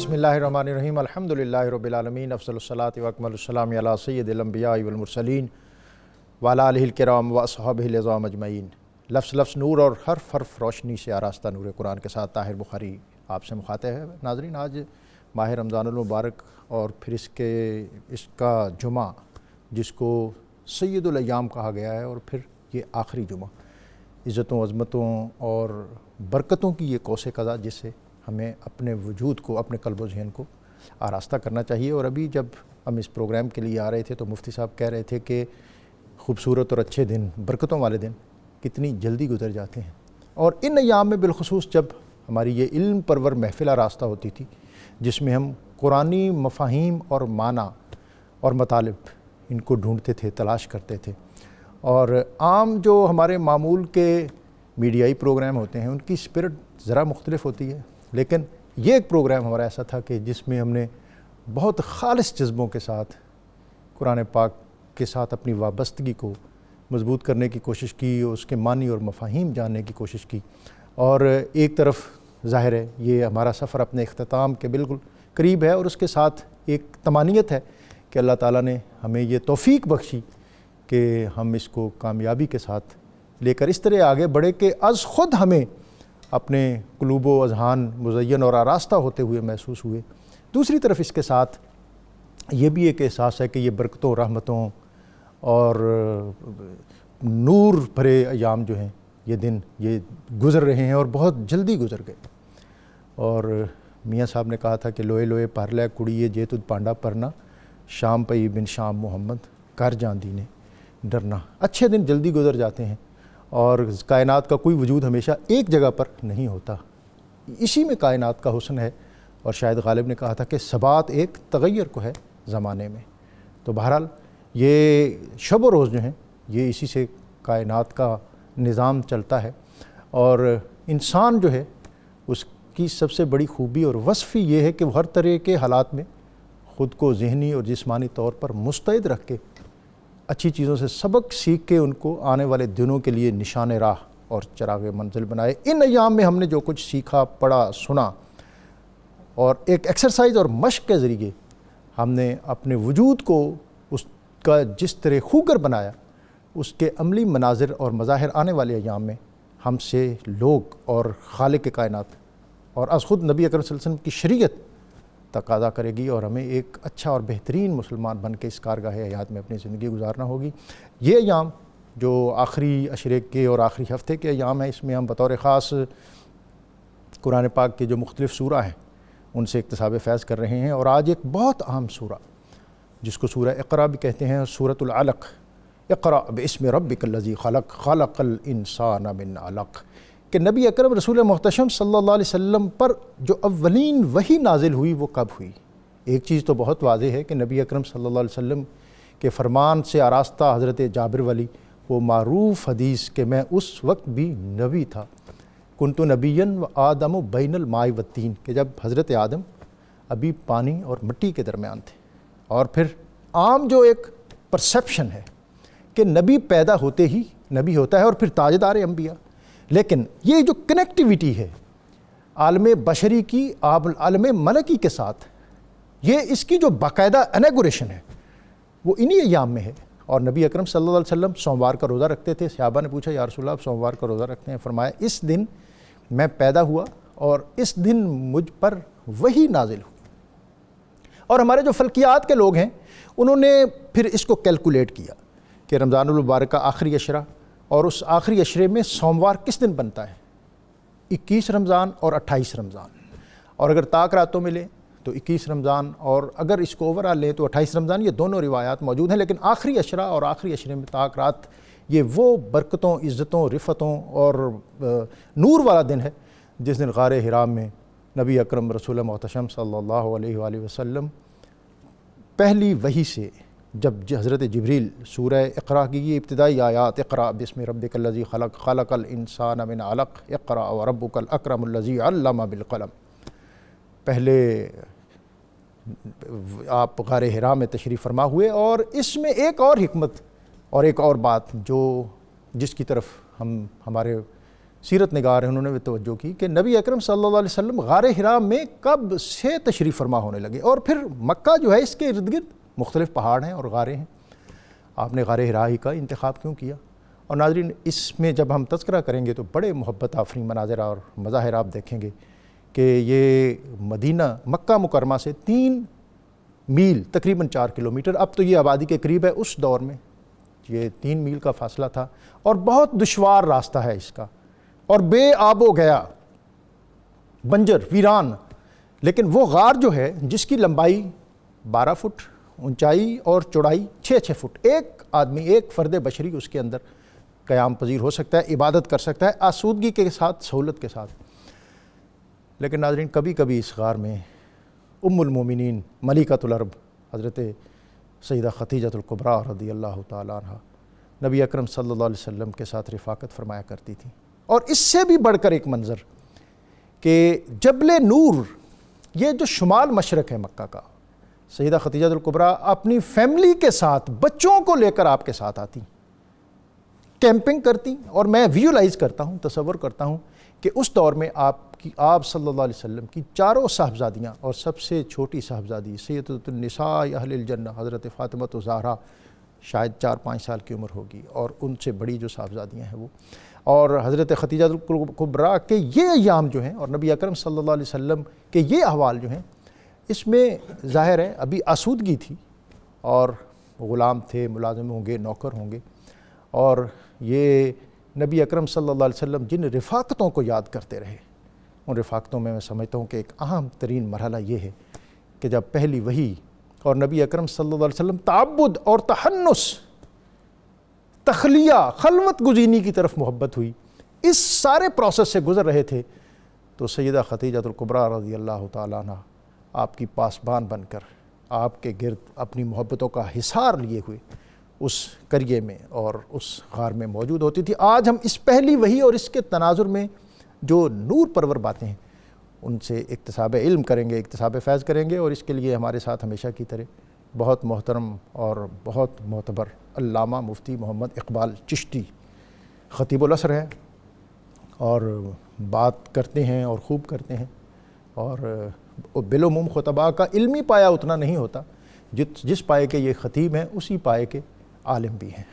بسم اللہ الرحمن الرحیم الحمدللہ رب العالمین افضل الصلاۃ و اکمل السلام علی سید الانبیاء والمرسلین وعلی آلہ الکرام و اصحابہ العظام اجمعین۔ لفظ لفظ نور اور حرف حرف روشنی سے آراستہ نور قرآن کے ساتھ طاہر بخاری آپ سے مخاطب ہے۔ ناظرین، آج ماہ رمضان المبارک اور پھر اس کا جمعہ جس کو سید الایام کہا گیا ہے، اور پھر یہ آخری جمعہ، عزتوں عظمتوں اور برکتوں کی یہ قوس قزح جس سے ہمیں اپنے وجود کو، اپنے قلب و ذہن کو آراستہ کرنا چاہیے۔ اور ابھی جب ہم اس پروگرام کے لیے آ رہے تھے تو مفتی صاحب کہہ رہے تھے کہ خوبصورت اور اچھے دن، برکتوں والے دن کتنی جلدی گزر جاتے ہیں، اور ان ایام میں بالخصوص جب ہماری یہ علم پرور محفل آراستہ ہوتی تھی جس میں ہم قرآنی مفاہیم اور معنی اور مطالب ان کو ڈھونڈتے تھے، تلاش کرتے تھے، اور عام جو ہمارے معمول کے میڈیائی پروگرام ہوتے ہیں ان کی اسپرٹ ذرا مختلف ہوتی ہے، لیکن یہ ایک پروگرام ہمارا ایسا تھا کہ جس میں ہم نے بہت خالص جذبوں کے ساتھ قرآن پاک کے ساتھ اپنی وابستگی کو مضبوط کرنے کی کوشش کی، اس کے معنی اور مفاہیم جاننے کی کوشش کی۔ اور ایک طرف ظاہر ہے یہ ہمارا سفر اپنے اختتام کے بالکل قریب ہے، اور اس کے ساتھ ایک طمانینت ہے کہ اللہ تعالیٰ نے ہمیں یہ توفیق بخشی کہ ہم اس کو کامیابی کے ساتھ لے کر اس طرح آگے بڑھے کہ از خود ہمیں اپنے قلوب و اذہان مزین اور آراستہ ہوتے ہوئے محسوس ہوئے۔ دوسری طرف اس کے ساتھ یہ بھی ایک احساس ہے کہ یہ برکتوں، رحمتوں اور نور بھرے ایام جو ہیں، یہ دن یہ گزر رہے ہیں اور بہت جلدی گزر گئے۔ اور میاں صاحب نے کہا تھا کہ لوئے لوئے پرلے کڑیے جے تد پانڈا پرنا، شام پئی بن شام محمد کر جان دینے ڈرنا۔ اچھے دن جلدی گزر جاتے ہیں، اور کائنات کا کوئی وجود ہمیشہ ایک جگہ پر نہیں ہوتا، اسی میں کائنات کا حسن ہے۔ اور شاید غالب نے کہا تھا کہ ثبات ایک تغیر کو ہے زمانے میں۔ تو بہرحال یہ شب و روز جو ہیں یہ اسی سے کائنات کا نظام چلتا ہے، اور انسان جو ہے اس کی سب سے بڑی خوبی اور وصف ہی یہ ہے کہ وہ ہر طرح کے حالات میں خود کو ذہنی اور جسمانی طور پر مستعد رکھ کے اچھی چیزوں سے سبق سیکھ کے ان کو آنے والے دنوں کے لیے نشان راہ اور چراغ منزل بنائے۔ ان ایام میں ہم نے جو کچھ سیکھا، پڑھا، سنا، اور ایک ایکسرسائز اور مشق کے ذریعے ہم نے اپنے وجود کو اس کا جس طرح خوگر بنایا، اس کے عملی مناظر اور مظاہر آنے والے ایام میں ہم سے لوگ اور خالق کائنات اور از خود نبی اکرم صلی اللہ علیہ وسلم کی شریعت تقاضا کرے گی، اور ہمیں ایک اچھا اور بہترین مسلمان بن کے اس کارگاہ حیات میں اپنی زندگی گزارنا ہوگی۔ یہ ایام جو آخری عشرے کے اور آخری ہفتے کے ایام ہیں، اس میں ہم بطور خاص قرآن پاک کے جو مختلف سورہ ہیں ان سے اکتساب فیض کر رہے ہیں۔ اور آج ایک بہت اہم سورہ جس کو سورہ اقرا بھی کہتے ہیں، سورۃ العلق، اقرأ باسم ربک الذی خلق خلق الانسان من علق، کہ نبی اکرم رسول محتشم صلی اللہ علیہ وسلم پر جو اولین وحی نازل ہوئی وہ کب ہوئی؟ ایک چیز تو بہت واضح ہے کہ نبی اکرم صلی اللہ علیہ وسلم کے فرمان سے آراستہ حضرت جابر والی وہ معروف حدیث کہ میں اس وقت بھی نبی تھا، کنت نبیا و آدم بین الماء والطین، کہ جب حضرت آدم ابھی پانی اور مٹی کے درمیان تھے۔ اور پھر عام جو ایک پرسیپشن ہے کہ نبی پیدا ہوتے ہی نبی ہوتا ہے اور پھر تاجدار انبیاء، لیکن یہ جو کنیکٹیویٹی ہے عالم بشری کی عالم ملکی کے ساتھ، یہ اس کی جو باقاعدہ انیگوریشن ہے وہ انہی ایام میں ہے۔ اور نبی اکرم صلی اللہ علیہ وسلم سوموار کا روزہ رکھتے تھے۔ صحابہ نے پوچھا یا رسول اللہ آپ سوموار کا روزہ رکھتے ہیں؟ فرمایا اس دن میں پیدا ہوا اور اس دن مجھ پر وحی نازل ہوئی۔ اور ہمارے جو فلکیات کے لوگ ہیں انہوں نے پھر اس کو کیلکولیٹ کیا کہ رمضان المبارک کا آخری عشرہ، اور اس آخری عشرے میں سوموار کس دن بنتا ہے؟ 21 رمضان اور 28 رمضان، اور اگر طاق راتوں میں لیں تو 21 رمضان، اور اگر اس کو اوور آل لیں تو 28 رمضان۔ یہ دونوں روایات موجود ہیں، لیکن آخری عشرہ اور آخری عشرے میں طاق رات یہ وہ برکتوں، عزتوں، رفتوں اور نور والا دن ہے جس دن غار حراء میں نبی اکرم رسول محتشم صلی اللہ علیہ وآلہ وسلم پہلی وحی سے جب حضرت جبریل سورہ اقرا کی یہ ابتدائی آیات، اقرأ باسم ربک الذی خلق خلق الانسان من علق اقرأ وربک الاکرم الذی علم بالقلم، پہلے آپ غار حراء میں تشریف فرما ہوئے۔ اور اس میں ایک اور حکمت اور ایک اور بات جس کی طرف ہمارے سیرت نگار ہیں، انہوں نے بھی توجہ کی کہ نبی اکرم صلی اللہ علیہ وسلم غار حرا میں کب سے تشریف فرما ہونے لگے، اور پھر مکہ جو ہے اس کے ارد گرد مختلف پہاڑ ہیں اور غاریں ہیں، آپ نے غار حرا ہی کا انتخاب کیوں کیا؟ اور ناظرین اس میں جب ہم تذکرہ کریں گے تو بڑے محبت آفرین مناظر اور مظاہر آپ دیکھیں گے کہ یہ مدینہ مکہ مکرمہ سے 3 میل تقریباً 4 کلومیٹر، اب تو یہ آبادی کے قریب ہے، اس دور میں یہ 3 میل کا فاصلہ تھا، اور بہت دشوار راستہ ہے اس کا، اور بے آب و گیا، بنجر ویران، لیکن وہ غار جو ہے جس کی لمبائی 12 فٹ، اونچائی اور چوڑائی 6 فٹ، ایک آدمی، ایک فرد بشری اس کے اندر قیام پذیر ہو سکتا ہے، عبادت کر سکتا ہے آسودگی کے ساتھ، سہولت کے ساتھ۔ لیکن ناظرین کبھی کبھی اس غار میں ام المومنین ملکۃ العرب حضرت سیدہ خدیجہ الکبریٰ رضی اللہ تعالیٰ عنہ نبی اکرم صلی اللہ علیہ وسلم کے ساتھ رفاقت فرمایا کرتی تھی۔ اور اس سے بھی بڑھ کر ایک منظر کہ جبل نور، یہ جو شمال مشرق ہے مکہ کا، سیدہ خدیجہ الکبریٰ اپنی فیملی کے ساتھ بچوں کو لے کر آپ کے ساتھ آتی، کیمپنگ کرتی، اور میں ویژولائز کرتا ہوں، تصور کرتا ہوں کہ اس دور میں آپ صلی اللہ علیہ وسلم کی 4 صاحبزادیاں، اور سب سے چھوٹی صاحبزادی سیدۃ النساء اہل الجنہ حضرت فاطمہ الزہرا، شاید 4-5 سال کی عمر ہوگی، اور ان سے بڑی جو صاحبزادیاں ہیں وہ، اور حضرت خدیجہ الکبریٰ کے یہ ایام جو ہیں، اور نبی اکرم صلی اللہ علیہ وسلم کے یہ احوال جو ہیں، اس میں ظاہر ہے ابھی آسودگی تھی، اور غلام تھے، ملازم ہوں گے، نوکر ہوں گے، اور یہ نبی اکرم صلی اللہ علیہ وسلم جن رفاقتوں کو یاد کرتے رہے، ان رفاقتوں میں سمجھتا ہوں کہ ایک اہم ترین مرحلہ یہ ہے کہ جب پہلی وحی اور نبی اکرم صلی اللہ علیہ وسلم تعبد اور تحنس، تخلیہ، خلوت گزینی کی طرف محبت ہوئی، اس سارے پروسیس سے گزر رہے تھے، تو سیدہ خدیجہ الکبریٰ رضی اللہ تعالیٰ عنہ آپ کی پاسبان بن کر آپ کے گرد اپنی محبتوں کا حصار لیے ہوئے اس قریے میں اور اس غار میں موجود ہوتی تھی۔ آج ہم اس پہلی وحی اور اس کے تناظر میں جو نور پرور باتیں ہیں ان سے اکتساب علم کریں گے، اکتساب فیض کریں گے، اور اس کے لیے ہمارے ساتھ ہمیشہ کی طرح بہت محترم اور بہت معتبر علامہ مفتی محمد اقبال چشتی خطیب العصر ہیں، اور بات کرتے ہیں اور خوب کرتے ہیں، اور بالعموم خطباء کا علمی پایہ اتنا نہیں ہوتا، جس پائے کے یہ خطیب ہیں اسی پائے کے عالم بھی ہیں۔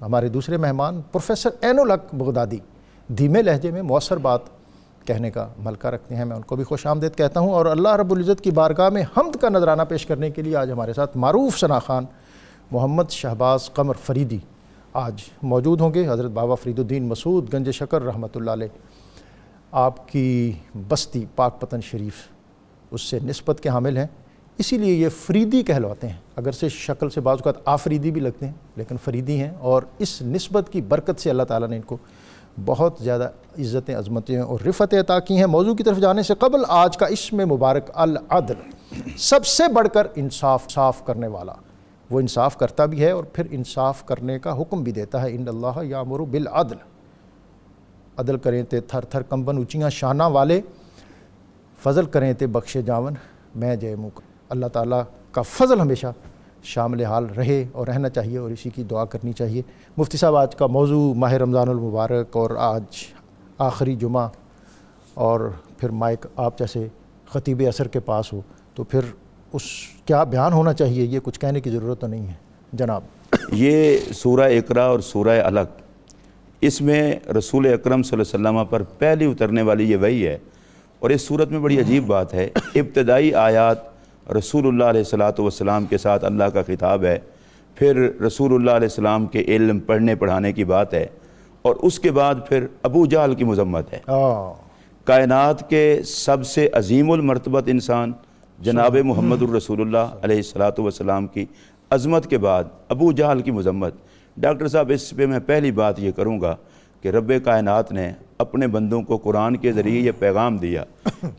ہمارے دوسرے مہمان پروفیسر عین الحق بغدادی دھیمے لہجے میں مؤثر بات کہنے کا ملکہ رکھتے ہیں، میں ان کو بھی خوش آمدید کہتا ہوں، اور اللہ رب العزت کی بارگاہ میں حمد کا نذرانہ پیش کرنے کے لیے آج ہمارے ساتھ معروف ثناخوان محمد شہباز قمر فریدی آج موجود ہوں گے۔ حضرت بابا فرید الدین مسعود گنج شکر رحمۃ اللہ علیہ آپ کی بستی پاک پتن شریف اس سے نسبت کے حامل ہیں، اسی لیے یہ فریدی کہلواتے ہیں، اگر سے شکل سے بعض اوقات آفریدی بھی لگتے ہیں لیکن فریدی ہیں، اور اس نسبت کی برکت سے اللہ تعالیٰ نے ان کو بہت زیادہ عزتیں، عظمتیں اور رفعتیں عطا کی ہیں۔ موضوع کی طرف جانے سے قبل آج کا اسم مبارک العدل، سب سے بڑھ کر انصاف کرنے والا، وہ انصاف کرتا بھی ہے اور پھر انصاف کرنے کا حکم بھی دیتا ہے۔ ان اللہ یامر بالعدل، عدل کریں تے تھر تھر کمبن اونچیاں شانہ والے، فضل کریں تے بخشے جاون میں جے منہ۔ اللہ تعالیٰ کا فضل ہمیشہ شامل حال رہے اور رہنا چاہیے، اور اسی کی دعا کرنی چاہیے۔ مفتی صاحب آج کا موضوع ماہ رمضان المبارک، اور آج آخری جمعہ، اور پھر مائک آپ جیسے خطیب عصر کے پاس ہو تو پھر اس کیا بیان ہونا چاہیے، یہ کچھ کہنے کی ضرورت تو نہیں ہے جناب۔ یہ سورہ اقرا اور سورہ علق، اس میں رسول اکرم صلی اللہ علیہ وسلم پر پہلی اترنے والی یہ وحی ہے، اور اس صورت میں بڑی عجیب بات ہے، ابتدائی آیات رسول اللہ علیہ السلام کے ساتھ اللہ کا خطاب ہے، پھر رسول اللہ علیہ السلام کے علم پڑھنے پڑھانے کی بات ہے، اور اس کے بعد پھر ابو جہل کی مذمت ہے۔ کائنات کے سب سے عظیم المرتبت انسان جناب محمد الرسول اللہ علیہ السلام کی عظمت کے بعد ابو جہل کی مذمت۔ ڈاکٹر صاحب اس پہ میں پہلی بات یہ کروں گا کہ رب کائنات نے اپنے بندوں کو قرآن کے ذریعے یہ پیغام دیا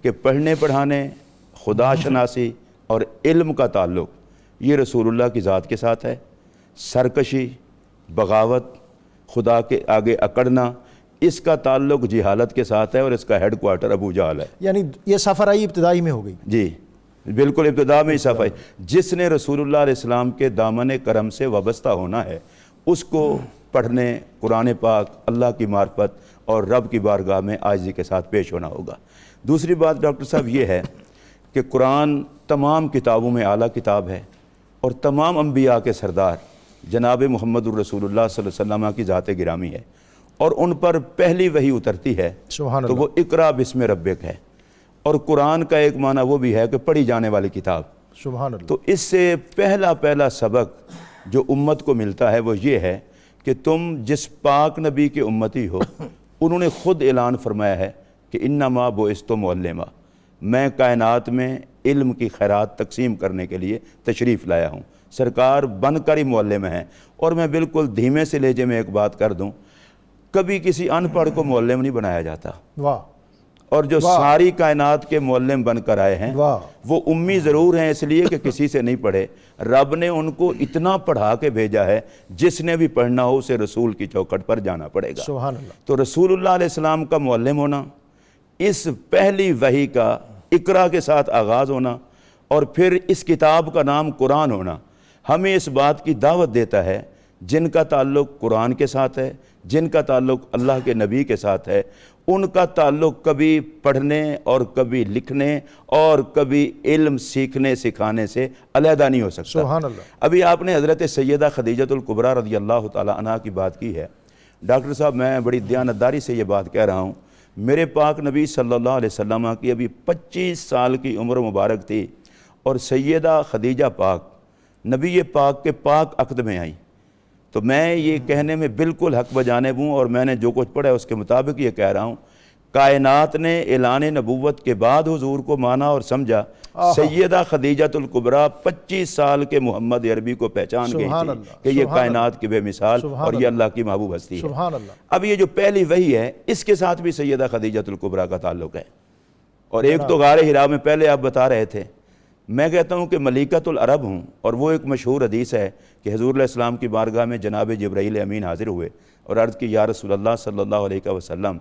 کہ پڑھنے پڑھانے، خدا شناسی اور علم کا تعلق یہ رسول اللہ کی ذات کے ساتھ ہے۔ سرکشی، بغاوت، خدا کے آگے اکڑنا، اس کا تعلق جہالت کے ساتھ ہے، اور اس کا ہیڈ کوارٹر ابو جہل ہے۔ یعنی یہ صفرائی ابتدائی میں ہو گئی؟ جی بالکل، ابتدا میں ہی صفائی۔ جس نے رسول اللہ علیہ السلام کے دامن کرم سے وابستہ ہونا ہے اس کو پڑھنے قرآن پاک، اللہ کی معرفت اور رب کی بارگاہ میں عاجزی کے ساتھ پیش ہونا ہوگا۔ دوسری بات ڈاکٹر صاحب یہ ہے کہ قرآن تمام کتابوں میں اعلیٰ کتاب ہے، اور تمام انبیاء کے سردار جناب محمد الرسول اللہ صلی اللہ علیہ وسلم کی ذات گرامی ہے، اور ان پر پہلی وحی اترتی ہے سبحان تو وہ اقرا بسم ربک ہے، اور قرآن کا ایک معنی وہ بھی ہے کہ پڑھی جانے والی کتاب۔ سبحان اللہ۔ تو اس سے پہلا سبق جو امت کو ملتا ہے وہ یہ ہے کہ تم جس پاک نبی کے امتی ہو، انہوں نے خود اعلان فرمایا ہے کہ انما بعثت معلما، میں کائنات میں علم کی خیرات تقسیم کرنے کے لیے تشریف لایا ہوں، سرکار بن کر ہی معلم ہیں۔ اور میں بالکل دھیمے سے لہجے میں ایک بات کر دوں، کبھی کسی ان پڑھ کو معلم نہیں بنایا جاتا، واہ، اور جو ساری کائنات کے معلم بن کر آئے ہیں واہ، وہ امی ضرور ہیں اس لیے کہ کسی سے نہیں پڑھے، رب نے ان کو اتنا پڑھا کے بھیجا ہے جس نے بھی پڑھنا ہو اسے رسول کی چوکھٹ پر جانا پڑے گا۔ سبحان اللہ۔ تو رسول اللہ علیہ السلام کا معلم ہونا، اس پہلی وحی کا اقرا کے ساتھ آغاز ہونا، اور پھر اس کتاب کا نام قرآن ہونا، ہمیں اس بات کی دعوت دیتا ہے جن کا تعلق قرآن کے ساتھ ہے، جن کا تعلق اللہ کے نبی کے ساتھ ہے، ان کا تعلق کبھی پڑھنے اور کبھی لکھنے اور کبھی علم سیکھنے سکھانے سے علیحدہ نہیں ہو سکتا۔ سبحان اللہ۔ ابھی آپ نے حضرت سیدہ خدیجۃ الکبریٰ رضی اللہ تعالی عنہا کی بات کی ہے۔ ڈاکٹر صاحب میں بڑی دیانتداری سے یہ بات کہہ رہا ہوں، میرے پاک نبی صلی اللہ علیہ وسلم کی ابھی 25 سال کی عمر مبارک تھی، اور سیدہ خدیجہ پاک نبی پاک کے پاک عقد میں آئیں۔ تو میں یہ کہنے میں بالکل حق بجانب ہوں، اور میں نے جو کچھ پڑھا ہے اس کے مطابق یہ کہہ رہا ہوں، کائنات نے اعلان نبوت کے بعد حضور کو مانا اور سمجھا۔ سیدہ خدیجۃ الکبریٰ 25 سال کے محمد عربی کو پہچان گئی تھی کہ یہ کائنات کی بے مثال اور یہ اللہ کی محبوب ہستی ہے۔ سبحان اللہ۔ اب یہ جو پہلی وحی ہے اس کے ساتھ بھی سیدہ خدیجۃ الکبریٰ کا تعلق ہے، اور ایک تو غار حرا میں پہلے آپ بتا رہے تھے، میں کہتا ہوں کہ ملیکۃ العرب ہوں، اور وہ ایک مشہور حدیث ہے کہ حضور علیہ السلام کی بارگاہ میں جناب جبرائیل امین حاضر ہوئے اور عرض کی یا رسول اللہ صلی اللہ علیہ وسلم،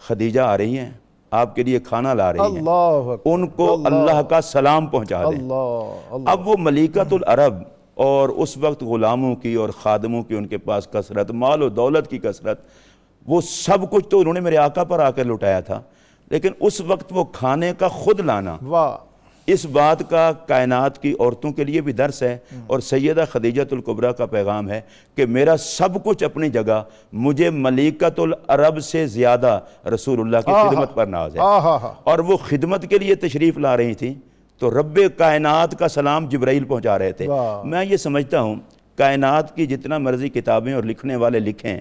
خدیجہ آ رہی ہیں، آپ کے لیے کھانا لا رہی ہیں، اللہ اکبر، ان کو اللہ کا سلام پہنچا دیں۔ اللہ، اب وہ ملیکۃ العرب، اور اس وقت غلاموں کی اور خادموں کی ان کے پاس کثرت، مال و دولت کی کثرت، وہ سب کچھ تو انہوں نے میرے آقا پر آ کر لٹایا تھا، لیکن اس وقت وہ کھانے کا خود لانا، واہ، اس بات کا کائنات کی عورتوں کے لیے بھی درس ہے، اور سیدہ خدیجۃ الکبریٰ کا پیغام ہے کہ میرا سب کچھ اپنی جگہ، مجھے ملیکۃ العرب سے زیادہ رسول اللہ کی خدمت پر ناز ہے، اور وہ خدمت کے لیے تشریف لا رہی تھیں تو رب کائنات کا سلام جبرائیل پہنچا رہے تھے۔ میں یہ سمجھتا ہوں کائنات کی جتنا مرضی کتابیں اور لکھنے والے لکھیں،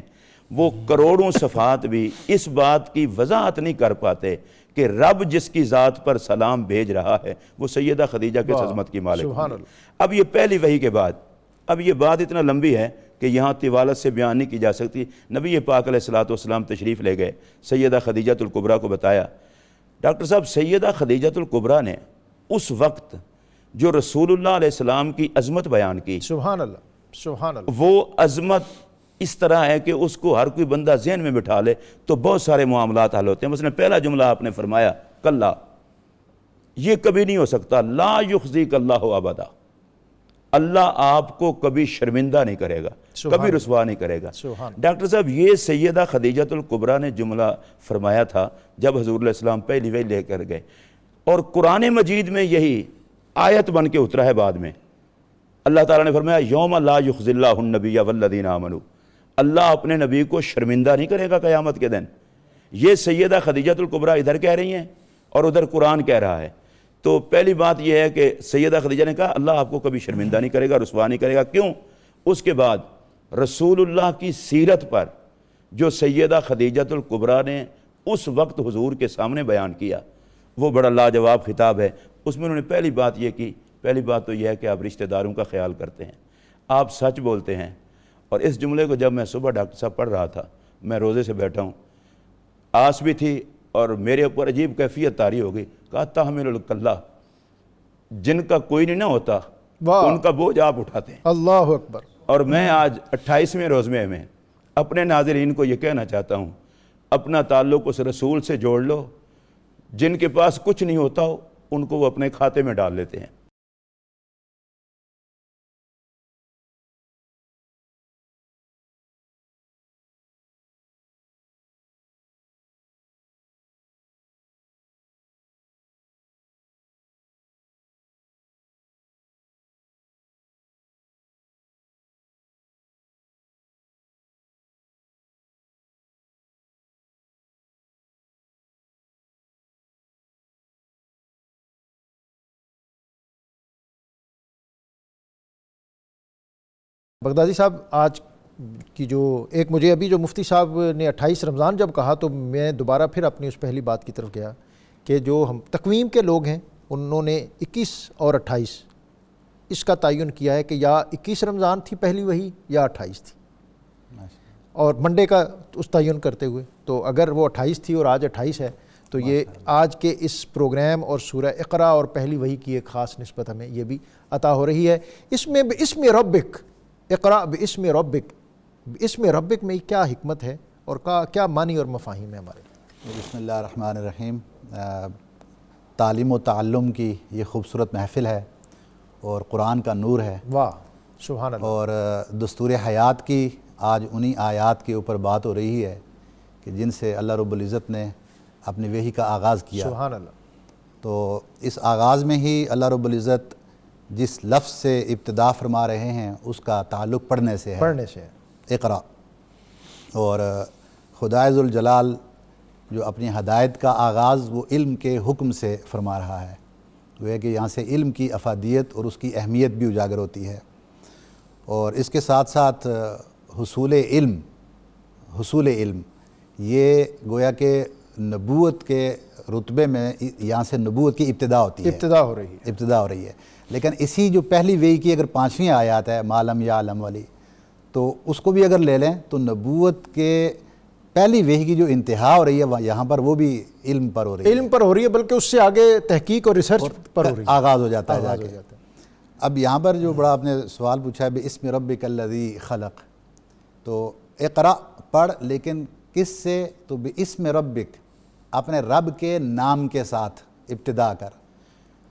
وہ کروڑوں صفحات بھی اس بات کی وضاحت نہیں کر پاتے کہ رب جس کی ذات پر سلام بھیج رہا ہے وہ سیدہ خدیجہ کے عظمت کی مالک ہے۔ اب یہ پہلی وحی کے بعد، اب یہ بات اتنا لمبی ہے کہ یہاں طوالت سے بیان نہیں کی جا سکتی۔ نبی پاک علیہ الصلوۃ والسلام تشریف لے گئے، سیدہ خدیجۃ الکبریٰ کو بتایا۔ ڈاکٹر صاحب سیدہ خدیجۃ الکبریٰ نے اس وقت جو رسول اللہ علیہ السلام کی عظمت بیان کی، سبحان اللہ، سبحان اللہ، وہ عظمت اس طرح ہے کہ اس کو ہر کوئی بندہ ذہن میں بٹھا لے تو بہت سارے معاملات حل ہوتے ہیں۔ مثلا پہلا جملہ آپ نے فرمایا کلا، یہ کبھی نہیں ہو سکتا، لا یخزیک اللہ ابدا، اللہ آپ کو کبھی شرمندہ نہیں کرے گا، کبھی رسوا نہیں کرے گا۔ ڈاکٹر صاحب یہ سیدہ خدیجۃ الکبریٰ نے جملہ فرمایا تھا جب حضور علیہ السلام پہلی وحی لے کر گئے، اور قرآن مجید میں یہی آیت بن کے اترا ہے بعد میں۔ اللہ تعالیٰ نے فرمایا یوم لا یخزی اللہ النبی والذین آمنوا، اللہ اپنے نبی کو شرمندہ نہیں کرے گا قیامت کے دن۔ یہ سیدہ خدیجۃ الکبریٰ ادھر کہہ رہی ہیں اور ادھر قرآن کہہ رہا ہے۔ تو پہلی بات یہ ہے کہ سیدہ خدیجہ نے کہا اللہ آپ کو کبھی شرمندہ نہیں کرے گا، رسوا نہیں کرے گا۔ کیوں؟ اس کے بعد رسول اللہ کی سیرت پر جو سیدہ خدیجۃ الکبریٰ نے اس وقت حضور کے سامنے بیان کیا وہ بڑا لاجواب خطاب ہے۔ اس میں انہوں نے پہلی بات یہ کی، پہلی بات تو یہ ہے کہ آپ رشتہ داروں کا خیال کرتے ہیں، آپ سچ بولتے ہیں۔ اور اس جملے کو جب میں صبح ڈاکٹر صاحب پڑھ رہا تھا، میں روزے سے بیٹھا ہوں، آس بھی تھی اور میرے اوپر عجیب کیفیت طاری ہو گئی، کہا تحمل الکلہ، جن کا کوئی نہیں نہ ہوتا ان کا بوجھ آپ اٹھاتے ہیں۔ اللہ اکبر۔ اور میں آج 28ویں روزے میں اپنے ناظرین کو یہ کہنا چاہتا ہوں، اپنا تعلق اس رسول سے جوڑ لو جن کے پاس کچھ نہیں ہوتا ہو ان کو وہ اپنے کھاتے میں ڈال لیتے ہیں۔ بغدادی صاحب، آج کی جو ایک مجھے ابھی جو مفتی صاحب نے 28 رمضان جب کہا تو میں دوبارہ پھر اپنی اس پہلی بات کی طرف گیا کہ جو ہم تقویم کے لوگ ہیں انہوں نے 21 اور 28 اس کا تعین کیا ہے کہ یا 21 رمضان تھی پہلی وحی یا 28 تھی، اور منڈے کا اس تعین کرتے ہوئے، تو اگر وہ 28 تھی اور آج 28 ہے تو یہ آج کے اس پروگرام اور سورہ اقرا اور پہلی وحی کی ایک خاص نسبت ہمیں یہ بھی عطا ہو رہی ہے۔ اس میں باسم ربک، اقرا باسم ربک، اسم ربک میں کیا حکمت ہے اور کیا معنی اور مفاہیم ہے ہمارے؟ بسم اللہ الرحمن الرحیم۔ تعلیم و تعلم کی یہ خوبصورت محفل ہے اور قرآن کا نور ہے، واہ سبحان اللہ، اور دستور حیات کی آج انہی آیات کے اوپر بات ہو رہی ہے کہ جن سے اللہ رب العزت نے اپنی وحی کا آغاز کیا۔ سبحان اللہ۔ تو اس آغاز میں ہی اللہ رب العزت جس لفظ سے ابتدا فرما رہے ہیں اس کا تعلق پڑھنے سے ہے، پڑھنے سے ہے، اقرا۔ اور خدائے ذوالجلال جو اپنی ہدایت کا آغاز وہ علم کے حکم سے فرما رہا ہے، وہ ہے کہ یہاں سے علم کی افادیت اور اس کی اہمیت بھی اجاگر ہوتی ہے، اور اس کے ساتھ ساتھ حصول علم یہ گویا کہ نبوت کے رتبے میں یہاں سے نبوت کی ابتدا ہوتی ہے، ابتدا ہو رہی ہے۔ لیکن اسی جو پہلی وحی کی اگر 5ویں آیات ہے ما لم یعلم والی، تو اس کو بھی اگر لے لیں تو نبوت کے پہلی وحی کی جو انتہا ہو رہی ہے یہاں پر وہ بھی علم پر ہو رہی ہے، بلکہ اس سے آگے تحقیق اور ریسرچ پر ہو رہی ہے، آغاز ہو جاتا ہے جا کے۔ اب یہاں پر جو بڑا آپ نے سوال پوچھا ہے بِاسْمِ رَبِّكَ الَّذِي خَلَقَ، تو اقرا پڑھ، لیکن کس سے؟ تو بِاسْمِ رَبِّكَ، اپنے رب کے نام کے ساتھ ابتدا کر۔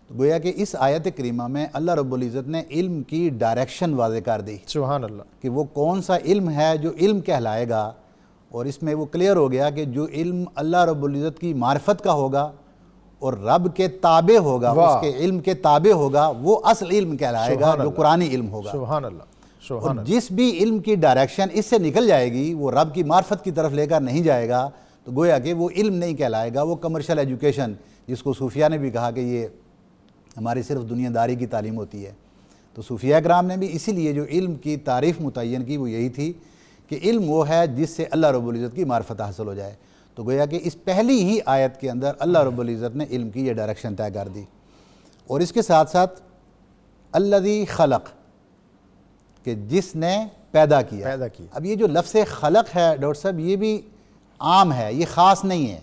تو گویا کہ اس آیت کریمہ میں اللہ رب العزت نے علم کی ڈائریکشن واضح کر دی، سبحان اللہ، کہ وہ کون سا علم ہے جو علم کہلائے گا، اور اس میں وہ کلیئر ہو گیا کہ جو علم اللہ رب العزت کی معرفت کا ہوگا اور رب کے تابع ہوگا، اس کے علم کے تابع ہوگا، وہ اصل علم کہلائے گا جو قرآنی علم ہوگا۔ سبحان اللہ، اور جس بھی علم کی ڈائریکشن اس سے نکل جائے گی وہ رب کی معرفت کی طرف لے کر نہیں جائے گا، تو گویا کہ وہ علم نہیں کہلائے گا، وہ کمرشل ایجوکیشن، جس کو صوفیہ نے بھی کہا کہ یہ ہماری صرف دنیا داری کی تعلیم ہوتی ہے۔ تو صوفیہ کرام نے بھی اسی لیے جو علم کی تعریف متعین کی وہ یہی تھی کہ علم وہ ہے جس سے اللہ رب العزت کی معرفت حاصل ہو جائے۔ تو گویا کہ اس پہلی ہی آیت کے اندر اللہ رب العزت نے علم کی یہ ڈائریکشن طے کر دی، اور اس کے ساتھ ساتھ الذی خلق، کہ جس نے پیدا کیا۔ اب یہ جو لفظ خلق ہے ڈاکٹر صاحب یہ بھی عام ہے، یہ خاص نہیں ہے۔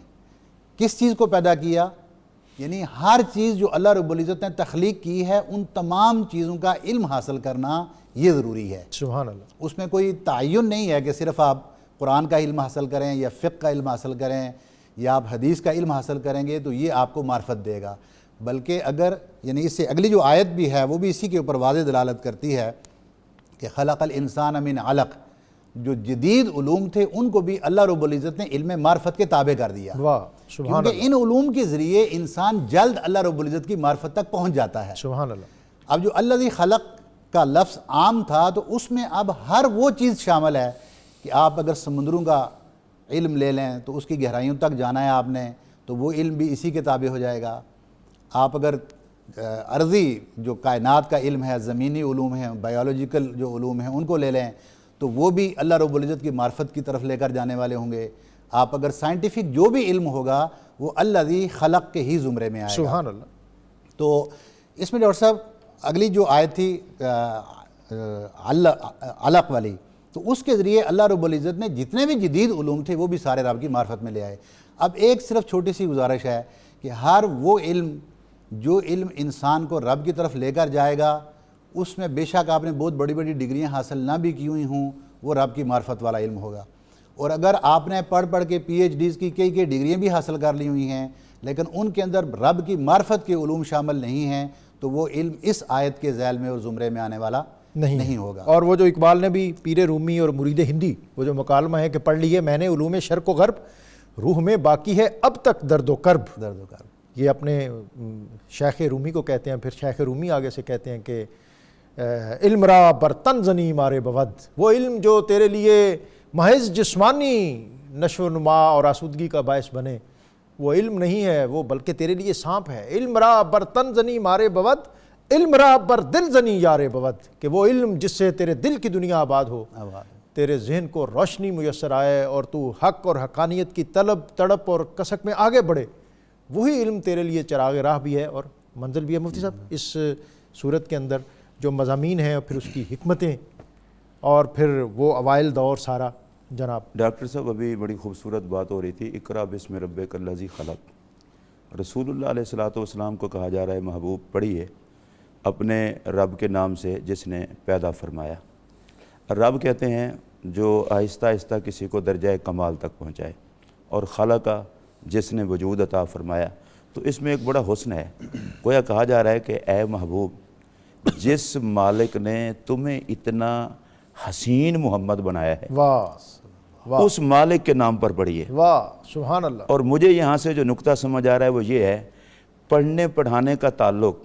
کس چیز کو پیدا کیا؟ یعنی ہر چیز جو اللہ رب العزت نے تخلیق کی ہے ان تمام چیزوں کا علم حاصل کرنا یہ ضروری ہے۔ سبحان اللہ۔ اس میں کوئی تعین نہیں ہے کہ صرف آپ قرآن کا علم حاصل کریں یا فقہ کا علم حاصل کریں یا آپ حدیث کا علم حاصل کریں گے تو یہ آپ کو معرفت دے گا، بلکہ اگر یعنی اس سے اگلی جو آیت بھی ہے وہ بھی اسی کے اوپر واضح دلالت کرتی ہے کہ خلق الانسان من علق، جو جدید علوم تھے ان کو بھی اللہ رب العزت نے علم معرفت کے تابع کر دیا، کیونکہ ان علوم کے ذریعے انسان جلد اللہ رب العزت کی معرفت تک پہنچ جاتا ہے۔ سبحان اللہ۔ اب جو الذی خلق کا لفظ عام تھا تو اس میں اب ہر وہ چیز شامل ہے کہ آپ اگر سمندروں کا علم لے لیں تو اس کی گہرائیوں تک جانا ہے آپ نے تو وہ علم بھی اسی کے تابع ہو جائے گا۔ آپ اگر ارضی جو کائنات کا علم ہے، زمینی علوم ہیں، بایولوجیکل جو علوم ہیں ان کو لے لیں تو وہ بھی اللہ رب العزت کی معرفت کی طرف لے کر جانے والے ہوں گے۔ آپ اگر سائنٹیفک جو بھی علم ہوگا وہ الذی خلق کے ہی زمرے میں آئے گا۔ سبحان اللہ۔ تو اس میں ڈاکٹر صاحب اگلی جو آیت تھی علق والی، تو اس کے ذریعے اللہ رب العزت نے جتنے بھی جدید علوم تھے وہ بھی سارے رب کی معرفت میں لے آئے۔ اب ایک صرف چھوٹی سی گزارش ہے کہ ہر وہ علم جو علم انسان کو رب کی طرف لے کر جائے گا اس میں بے شک آپ نے بہت بڑی بڑی ڈگریاں حاصل نہ بھی کی ہوئی ہوں وہ رب کی معرفت والا علم ہوگا، اور اگر آپ نے پڑھ کے پی ایچ ڈیز کی کئی ڈگریاں بھی حاصل کر لی ہوئی ہیں لیکن ان کے اندر رب کی معرفت کے علوم شامل نہیں ہیں تو وہ علم اس آیت کے ذیل میں اور زمرے میں آنے والا نہیں ہوگا۔ اور وہ جو اقبال نے بھی پیر رومی اور مرید ہندی وہ جو مکالمہ ہے کہ پڑھ لیے میں نے علوم شرق و غرب، روح میں باقی ہے اب تک درد و کرب، یہ اپنے شیخ رومی کو کہتے ہیں۔ پھر شیخ رومی آگے سے کہتے ہیں کہ علم را برتن زنی مارے بود، وہ علم جو تیرے لیے محض جسمانی نشو و نما اور آسودگی کا باعث بنے وہ علم نہیں ہے، وہ بلکہ تیرے لیے سانپ ہے۔ علم را برتن زنی مارے بود علم را بر دل زنی یار بود، کہ وہ علم جس سے تیرے دل کی دنیا آباد ہو، تیرے ذہن کو روشنی میسر آئے اور تو حق اور حقانیت کی طلب تڑپ اور کسک میں آگے بڑھے، وہی علم تیرے لیے چراغ راہ بھی ہے اور منزل بھی ہے۔ مفتی صاحب اس صورت کے اندر جو مضامین ہیں اور پھر اس کی حکمتیں اور پھر وہ اوائل دور سارا جناب۔ ڈاکٹر صاحب ابھی بڑی خوبصورت بات ہو رہی تھی، اقرا بسم ربک الذی خلق۔ رسول اللہ علیہ الصلوۃ والسلام کو کہا جا رہا ہے محبوب پڑھیے اپنے رب کے نام سے جس نے پیدا فرمایا۔ رب کہتے ہیں جو آہستہ آہستہ کسی کو درجہ کمال تک پہنچائے، اور خلقہ جس نے وجود عطا فرمایا۔ تو اس میں ایک بڑا حسن ہے، گویا کہا جا رہا ہے کہ اے محبوب جس مالک نے تمہیں اتنا حسین محمد بنایا ہے، واہ اس مالک کے نام پر پڑھیے۔ واہ سبحان اللہ۔ اور مجھے یہاں سے جو نقطہ سمجھ آ رہا ہے وہ یہ ہے، پڑھنے پڑھانے کا تعلق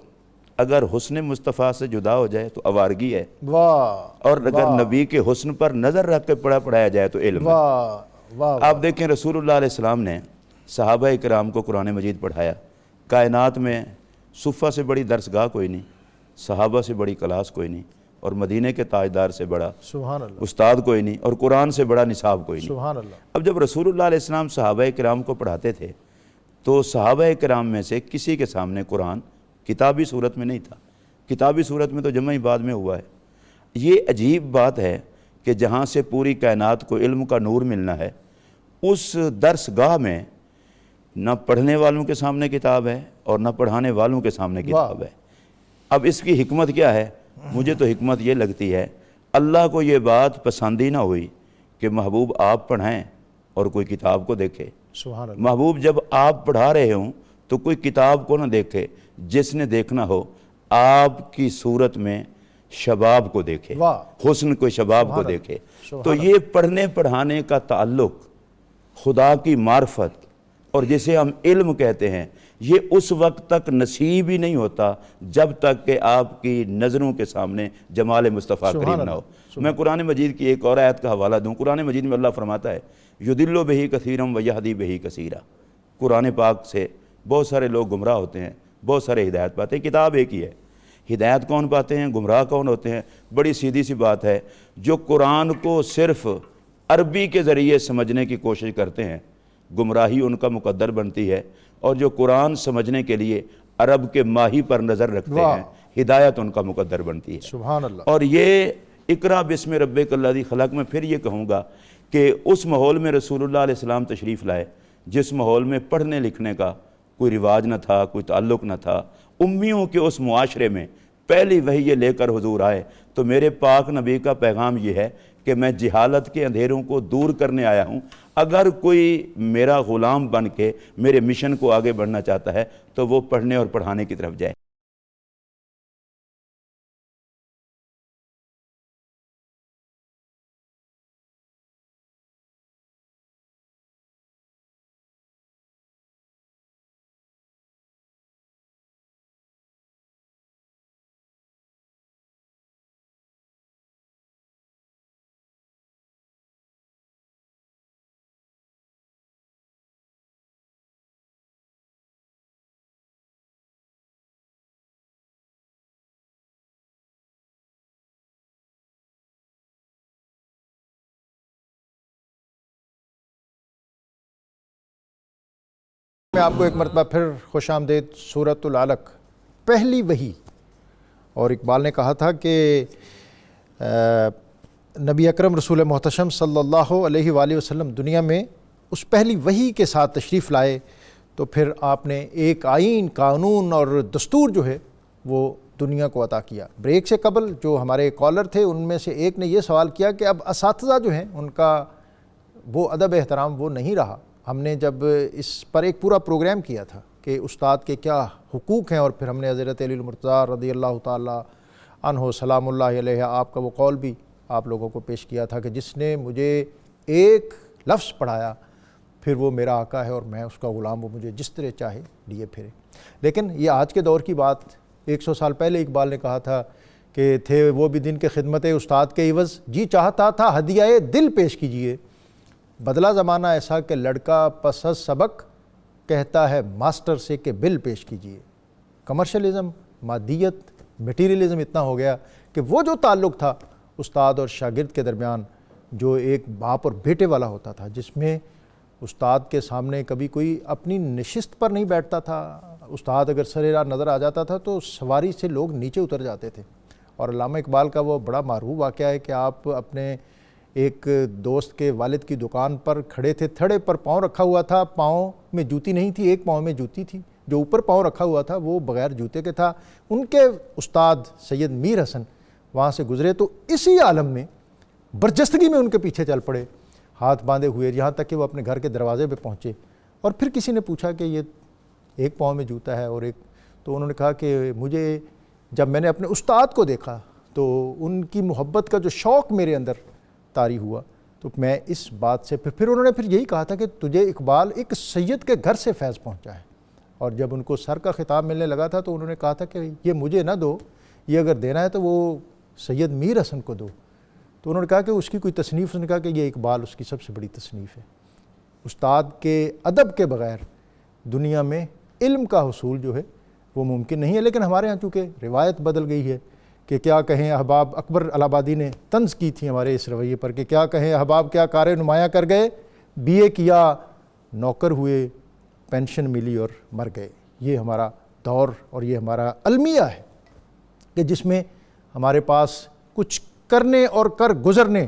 اگر حسن مصطفیٰ سے جدا ہو جائے تو آوارگی ہے، واہ اور اگر نبی کے حسن پر نظر رکھ کے پڑھایا جائے تو علم ہے۔ واہ واہ آپ دیکھیں رسول اللہ علیہ السلام نے صحابہ کرام کو قرآن مجید پڑھایا۔ کائنات میں صفہ سے بڑی درسگاہ کوئی نہیں، صحابہ سے بڑی کلاس کوئی نہیں، اور مدینہ کے تاجدار سے بڑا سبحان اللہ استاد کوئی نہیں، اور قرآن سے بڑا نصاب کوئی نہیں۔ سبحان اللہ۔ اب جب رسول اللہ علیہ السلام صحابہ کرام کو پڑھاتے تھے تو صحابہ کرام میں سے کسی کے سامنے قرآن کتابی صورت میں نہیں تھا، کتابی صورت میں تو جمع ہی بعد میں ہوا ہے۔ یہ عجیب بات ہے کہ جہاں سے پوری کائنات کو علم کا نور ملنا ہے، اس درس گاہ میں نہ پڑھنے والوں کے سامنے کتاب ہے اور نہ پڑھانے والوں کے سامنے کتاب ہے۔ اب اس کی حکمت کیا ہے؟ مجھے تو حکمت یہ لگتی ہے، اللہ کو یہ بات پسند ہی نہ ہوئی کہ محبوب آپ پڑھائیں اور کوئی کتاب کو دیکھے۔ سبحان اللہ۔ محبوب جب آپ پڑھا رہے ہوں تو کوئی کتاب کو نہ دیکھے، جس نے دیکھنا ہو آپ کی صورت میں شباب کو دیکھے، حسن کو شباب کو دیکھے۔ تو یہ پڑھنے پڑھانے کا تعلق خدا کی معرفت اور جسے ہم علم کہتے ہیں، یہ اس وقت تک نصیب ہی نہیں ہوتا جب تک کہ آپ کی نظروں کے سامنے جمال مصطفیٰ کریم نہ ہو۔ میں قرآن مجید کی ایک اور آیت کا حوالہ دوں۔ قرآن مجید میں اللہ فرماتا ہے یضل بہ کثیرا ویہدی بہ کثیرا۔ قرآن پاک سے بہت سارے لوگ گمراہ ہوتے ہیں، بہت سارے ہدایت پاتے ہیں۔ کتاب ایک ہی ہے، ہدایت کون پاتے ہیں، گمراہ کون ہوتے ہیں؟ بڑی سیدھی سی بات ہے، جو قرآن کو صرف عربی کے ذریعے سمجھنے کی کوشش کرتے ہیں، گمراہی ان کا مقدر بنتی ہے، اور جو قرآن سمجھنے کے لیے عرب کے ماہی پر نظر رکھتے ہیں، ہدایت ان کا مقدر بنتی ہے۔ سبحان اللہ۔ اور یہ اقرا بسم ربک الذی خلق میں پھر یہ کہوں گا کہ اس ماحول میں رسول اللہ علیہ السلام تشریف لائے جس ماحول میں پڑھنے لکھنے کا کوئی رواج نہ تھا، کوئی تعلق نہ تھا، امیوں کے اس معاشرے میں پہلی وحی یہ لے کر حضور آئے۔ تو میرے پاک نبی کا پیغام یہ ہے کہ میں جہالت کے اندھیروں کو دور کرنے آیا ہوں۔ اگر کوئی میرا غلام بن کے میرے مشن کو آگے بڑھنا چاہتا ہے تو وہ پڑھنے اور پڑھانے کی طرف جائے۔ میں آپ کو ایک مرتبہ پھر خوش آمدید۔ سورۃ العلق پہلی وحی، اور اقبال نے کہا تھا کہ نبی اکرم رسول محتشم صلی اللہ علیہ وآلہ وسلم دنیا میں اس پہلی وحی کے ساتھ تشریف لائے تو پھر آپ نے ایک آئین، قانون اور دستور جو ہے وہ دنیا کو عطا کیا۔ بریک سے قبل جو ہمارے کالر تھے ان میں سے ایک نے یہ سوال کیا کہ اب اساتذہ جو ہیں ان کا وہ ادب احترام وہ نہیں رہا۔ ہم نے جب اس پر ایک پورا پروگرام کیا تھا کہ استاد کے کیا حقوق ہیں، اور پھر ہم نے حضرت علی المرتضیٰ رضی اللہ تعالیٰ عنہ سلام اللہ علیہ آپ کا وہ قول بھی آپ لوگوں کو پیش کیا تھا کہ جس نے مجھے ایک لفظ پڑھایا پھر وہ میرا آقا ہے اور میں اس کا غلام، وہ مجھے جس طرح چاہے لیے پھرے۔ لیکن یہ آج کے دور کی بات، 100 سال پہلے اقبال نے کہا تھا کہ تھے وہ بھی دن کے خدمت استاد کے عوض، جی چاہتا تھا ہدیہ دل پیش کیجیے۔ بدلا زمانہ ایسا کہ لڑکا پس از سبق کہتا ہے ماسٹر سے کہ بل پیش کیجیے۔ کمرشلزم، مادیت، میٹیریلزم اتنا ہو گیا کہ وہ جو تعلق تھا استاد اور شاگرد کے درمیان جو ایک باپ اور بیٹے والا ہوتا تھا، جس میں استاد کے سامنے کبھی کوئی اپنی نشست پر نہیں بیٹھتا تھا، استاد اگر سرِ راہ نظر آ جاتا تھا تو سواری سے لوگ نیچے اتر جاتے تھے۔ اور علامہ اقبال کا وہ بڑا معروف واقعہ ہے کہ آپ اپنے ایک دوست کے والد کی دکان پر کھڑے تھے، تھڑے پر پاؤں رکھا ہوا تھا، پاؤں میں جوتی نہیں تھی، ایک پاؤں میں جوتی تھی، جو اوپر پاؤں رکھا ہوا تھا وہ بغیر جوتے کے تھا۔ ان کے استاد سید میر حسن وہاں سے گزرے تو اسی عالم میں برجستگی میں ان کے پیچھے چل پڑے ہاتھ باندھے ہوئے، یہاں تک کہ وہ اپنے گھر کے دروازے پہ پہنچے۔ اور پھر کسی نے پوچھا کہ یہ ایک پاؤں میں جوتا ہے اور ایک، تو انہوں نے کہا کہ مجھے جب میں نے اپنے استاد کو دیکھا تو ان کی محبت کا جو شوق میرے اندر طاری ہوا، تو میں اس بات سے پھر انہوں نے یہی کہا تھا کہ تجھے اقبال ایک سید کے گھر سے فیض پہنچا ہے۔ اور جب ان کو سر کا خطاب ملنے لگا تھا تو انہوں نے کہا تھا کہ یہ مجھے نہ دو، یہ اگر دینا ہے تو وہ سید میر حسن کو دو۔ تو انہوں نے کہا کہ اس کی کوئی تصنیف، اس نے کہا کہ یہ اقبال اس کی سب سے بڑی تصنیف ہے۔ استاد کے ادب کے بغیر دنیا میں علم کا حصول جو ہے وہ ممکن نہیں ہے۔ لیکن ہمارے ہاں چونکہ روایت بدل گئی ہے کہ کیا کہیں احباب، اکبر الہ آبادی نے طنز کی تھی ہمارے اس رویے پر کہ کیا کہیں احباب کیا کار نمایاں کر گئے، بی اے کیا نوکر ہوئے، پینشن ملی اور مر گئے۔ یہ ہمارا دور اور یہ ہمارا المیہ ہے کہ جس میں ہمارے پاس کچھ کرنے اور کر گزرنے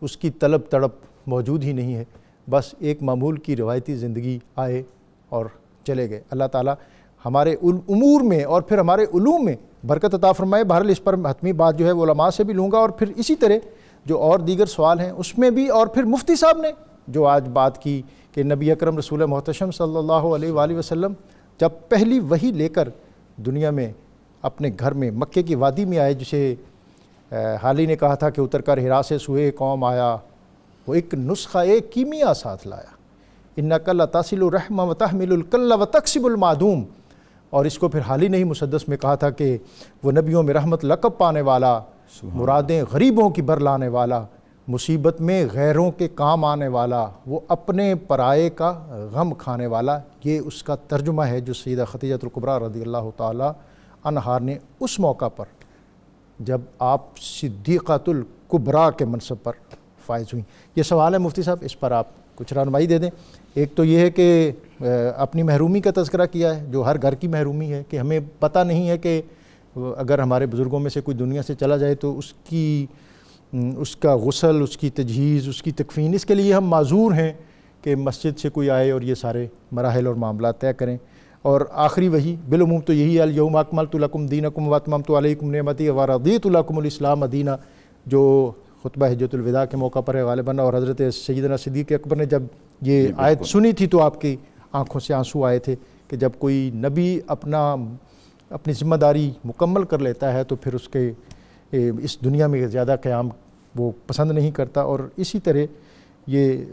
اس کی طلب تڑپ موجود ہی نہیں ہے، بس ایک معمول کی روایتی زندگی آئے اور چلے گئے۔ اللہ تعالیٰ ہمارے امور میں اور پھر ہمارے علوم میں برکت عطا فرمائے۔ بہرحال اس پر حتمی بات جو ہے وہ علماء سے بھی لوں گا، اور پھر اسی طرح جو اور دیگر سوال ہیں اس میں بھی، اور پھر مفتی صاحب نے جو آج بات کی کہ نبی اکرم رسول محتشم صلی اللہ علیہ وآلہ وسلم جب پہلی وحی لے کر دنیا میں اپنے گھر میں مکے کی وادی میں آئے، جسے حالی نے کہا تھا کہ اتر کر ہرا سے سوئے قوم آیا، وہ ایک نسخہ ایک کیمیا ساتھ لایا، انک لتصل الرحم وتحمل الکل وتکسب المعدوم۔ اور اس کو پھر حالی نے ہی مسدس میں کہا تھا کہ وہ نبیوں میں رحمت لقب پانے والا، مرادیں غریبوں کی برلانے والا، مصیبت میں غیروں کے کام آنے والا، وہ اپنے پرائے کا غم کھانے والا۔ یہ اس کا ترجمہ ہے جو سیدہ خدیجہ الکبریٰ رضی اللہ تعالی عنہا نے اس موقع پر جب آپ صدیقۃ الکبریٰ کے منصب پر فائز ہوئیں۔ یہ سوال ہے مفتی صاحب، اس پر آپ کچھ رہنمائی دے دیں۔ ایک تو یہ ہے کہ اپنی محرومی کا تذکرہ کیا ہے جو ہر گھر کی محرومی ہے، کہ ہمیں پتہ نہیں ہے کہ اگر ہمارے بزرگوں میں سے کوئی دنیا سے چلا جائے تو اس کا غسل، اس کی تجہیز، اس کی تکفین، اس کے لیے ہم معذور ہیں کہ مسجد سے کوئی آئے اور یہ سارے مراحل اور معاملات طے کریں۔ اور آخری وہی بالعموم تو یہی ہے، الیوم اکملت لکم دینکم واتممت علیکم نعمتی ورضیت لکم الاسلام دینا، جو خطبہ حجۃ الوداع کے موقع پر ہے غالباً، اور حضرت سیدنا صدیق اکبر نے جب یہ آیت سنی تھی تو آپ کی آنکھوں سے آنسو آئے تھے کہ جب کوئی نبی اپنی ذمہ داری مکمل کر لیتا ہے تو پھر اس کے اس دنیا میں زیادہ قیام وہ پسند نہیں کرتا۔ اور اسی طرح یہ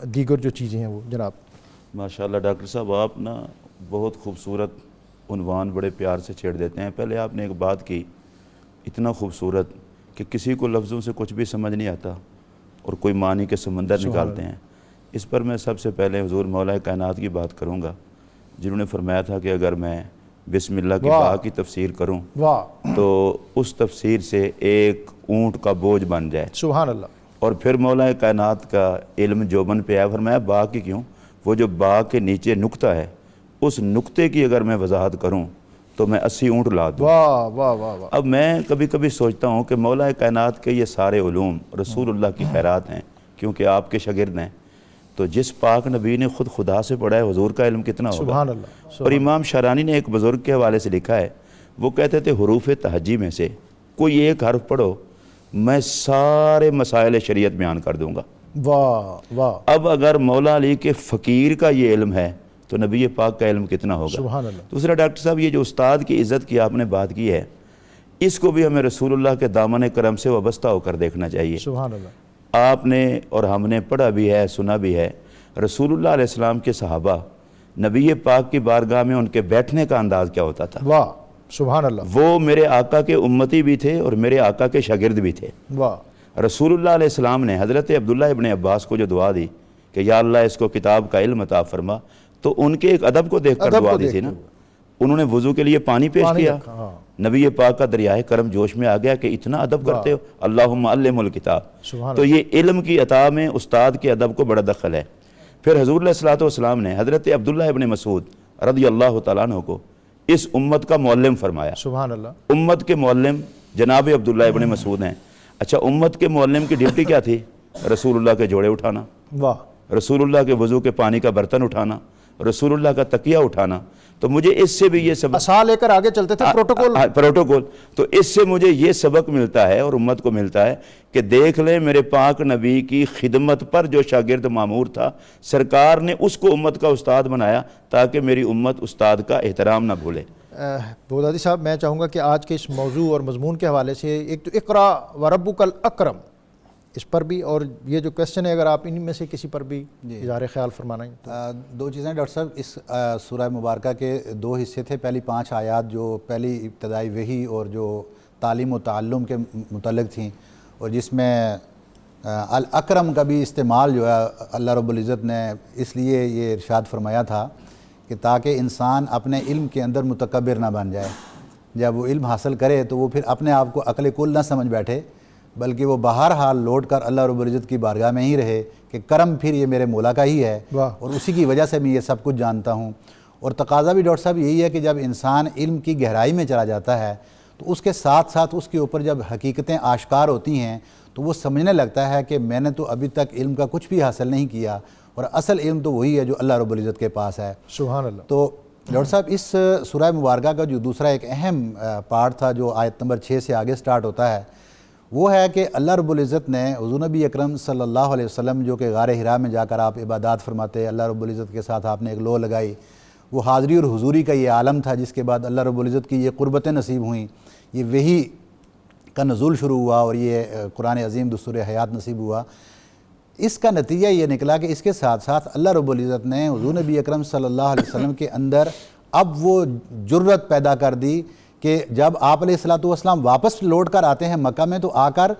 دیگر جو چیزیں ہیں وہ جناب۔ ماشاءاللہ ڈاکٹر صاحب، آپ نا بہت خوبصورت عنوان بڑے پیار سے چھیڑ دیتے ہیں۔ پہلے آپ نے ایک بات کی اتنا خوبصورت کہ کسی کو لفظوں سے کچھ بھی سمجھ نہیں آتا اور کوئی معنی کے سمندر نکالتے ہیں۔ اس پر میں سب سے پہلے حضور مولا کائنات کی بات کروں گا، جنہوں نے فرمایا تھا کہ اگر میں بسم اللہ کی با کی تفسیر کروں تو اس تفسیر سے ایک اونٹ کا بوجھ بن جائے۔ سبحان اللہ۔ اور پھر مولا کائنات کا علم جوبن پہ آیا، فرمایا با کی کیوں؟ وہ جو با کے نیچے نقطہ ہے، اس نقطے کی اگر میں وضاحت کروں تو میں 80 اونٹ لا دوں۔ واہ واہ واہ واہ۔ اب میں کبھی کبھی سوچتا ہوں کہ مولا کائنات کے یہ سارے علوم رسول اللہ کی خیرات ہیں، کیونکہ آپ کے شاگرد ہیں، تو جس پاک نبی نے خود خدا سے پڑھا ہے، حضور کا علم کتنا ہوگا؟ سبحان اللہ۔ اور امام شارانی نے ایک بزرگ کے حوالے سے لکھا ہے، وہ کہتے تھے حروف تہجی میں سے کوئی ایک حرف پڑھو، میں سارے مسائل شریعت بیان کر دوں گا۔ واہ واہ۔ اب اگر مولا علی کے فقیر کا یہ علم ہے تو نبی پاک کا علم کتنا ہوگا؟ سبحان اللہ۔ دوسرا ڈاکٹر صاحب، یہ جو استاد کی عزت کی آپ نے بات کی ہے، اس کو بھی ہمیں رسول اللہ کے دامن کرم سے وابستہ ہو کر دیکھنا چاہیے۔ سبحان اللہ۔ آپ نے اور ہم نے پڑھا بھی ہے، سنا بھی ہے، رسول اللہ علیہ السلام کے صحابہ نبی پاک کی بارگاہ میں ان کے بیٹھنے کا انداز کیا ہوتا تھا؟ واہ سبحان اللہ۔ وہ میرے آقا کے امتی بھی تھے اور میرے آقا کے شاگرد بھی تھے۔ واہ۔ رسول اللہ علیہ السلام نے حضرت عبداللہ ابن عباس کو جو دعا دی کہ یا اللہ اس کو کتاب کا علم عطا فرما، تو ان کے ایک ادب کو دیکھ کر دعا دی تھی نا۔ انہوں نے وضو کے لیے پانی پیش پانی کیا، رکھا، ہاں۔ نبی پاک کا دریائے کرم جوش میں آ گیا کہ اتنا ادب کرتے ہو، اللہم علم الکتاب۔ سبحان تو یہ علم کی عطا میں استاد کے ادب کو بڑا دخل ہے۔ پھر حضور علیہ الصلوۃ والسلام نے حضرت عبداللہ ابن مسعود رضی اللہ تعالیٰ عنہ کو اس امت کا معلم فرمایا۔ سبحان اللہ۔ امت کے معلم جناب عبداللہ ابن مسعود ہیں۔ اچھا، امت کے معلم کی ڈیوٹی کیا تھی؟ رسول اللہ کے جوڑے اٹھانا، واہ، رسول اللہ کے وضو کے پانی کا برتن اٹھانا، رسول اللہ کا تکیہ اٹھانا۔ تو مجھے اس سے بھی یہ سبق عصا لے کر آگے چلتے تھے، پروٹوکول۔ پروٹوکول، تو اس سے مجھے یہ سبق ملتا ہے اور امت کو ملتا ہے کہ دیکھ لیں میرے پاک نبی کی خدمت پر جو شاگرد معمور تھا، سرکار نے اس کو امت کا استاد بنایا تاکہ میری امت استاد کا احترام نہ بھولے۔ بغدادی صاحب، میں چاہوں گا کہ آج کے اس موضوع اور مضمون کے حوالے سے ایک تو اقرا وربک الاکرم، اس پر بھی، اور یہ جو کویسچن ہے اگر آپ ان میں سے کسی پر بھی اظہار خیال فرمانا ہے تو۔ دو چیزیں ڈاکٹر صاحب، اس سورہ مبارکہ کے دو حصے تھے۔ پہلی 5 آیات جو پہلی ابتدائی وحی اور جو تعلیم و تعلم کے متعلق تھیں، اور جس میں الاکرم کا بھی استعمال جو ہے اللہ رب العزت نے اس لیے یہ ارشاد فرمایا تھا کہ تاکہ انسان اپنے علم کے اندر متکبر نہ بن جائے۔ جب وہ علم حاصل کرے تو وہ پھر اپنے آپ کو عقل کل نہ سمجھ بیٹھے، بلکہ وہ بہرحال لوٹ کر اللہ رب العزت کی بارگاہ میں ہی رہے کہ کرم پھر یہ میرے مولا کا ہی ہے، اور اسی کی وجہ سے میں یہ سب کچھ جانتا ہوں۔ اور تقاضا بھی ڈاکٹر صاحب یہی ہے کہ جب انسان علم کی گہرائی میں چلا جاتا ہے تو اس کے ساتھ ساتھ اس کے اوپر جب حقیقتیں آشکار ہوتی ہیں تو وہ سمجھنے لگتا ہے کہ میں نے تو ابھی تک علم کا کچھ بھی حاصل نہیں کیا، اور اصل علم تو وہی ہے جو اللہ رب العزت کے پاس ہے۔ سبحان اللہ۔ تو ڈاکٹر صاحب، اس سورہ مبارکہ کا جو دوسرا ایک اہم پارٹ تھا جو آیت نمبر 6 سے آگے سٹارٹ ہوتا ہے، وہ ہے کہ اللہ رب العزت نے حضور نبی اکرم صلی اللہ علیہ وسلم جو کہ غار حرا میں جا کر آپ عبادات فرماتے، اللہ رب العزت کے ساتھ آپ نے ایک لو لگائی، وہ حاضری اور حضوری کا یہ عالم تھا جس کے بعد اللہ رب العزت کی یہ قربتیں نصیب ہوئیں، یہ وحی کا نزول شروع ہوا اور یہ قرآن عظیم دستور حیات نصیب ہوا۔ اس کا نتیجہ یہ نکلا کہ اس کے ساتھ ساتھ اللہ رب العزت نے حضور نبی اکرم صلی اللہ علیہ وسلم کے اندر اب وہ جرت پیدا کر دی کہ جب آپ علیہ الصلوۃ والسلام واپس لوٹ کر آتے ہیں مکہ میں تو آ کر